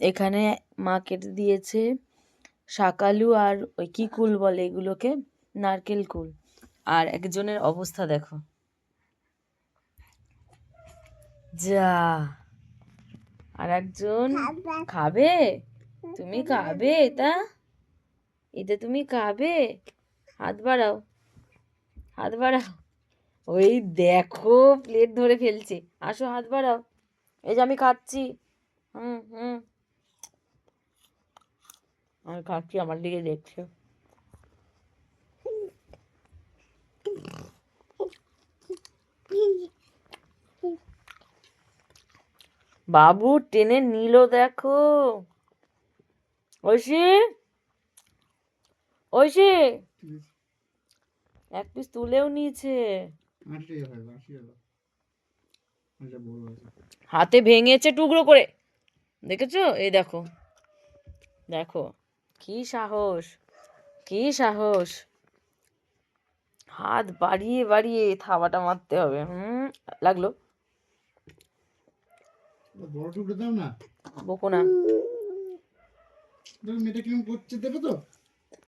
এখানে মা কেটে দিয়েছে শাকালু আর ওই কি কুল বলে এগুলোকে, নারকেল কুল। আর একজনের অবস্থা দেখো, যা। আর একজন খাবে, তুমি খাবে এটা, এটা তুমি খাবে? হাত বাড়াও, হাত বাড়াও। ওই দেখো প্লেট ধরে ফেলছে, আসো হাত বাড়াও। এই যে আমি খাচ্ছি, হুম হুম, আমি খাচ্ছি, আমার দিকে দেখছো। বাবু টেনে নিল দেখো। ঐশী, ঐশী, এক পিস তুলেও নিয়েছে, হাতে ভেঙেছে টুকরো করে, দেখেছো? এই দেখো, দেখো কি সাহস, কি সাহস, হাত বাড়িয়ে বাড়িয়ে থাবাটা মারতে হবে। লাগলো, বড় টুকরো দাও না, বকো না। মেয়েটা কিরকম করছে দেবে তো?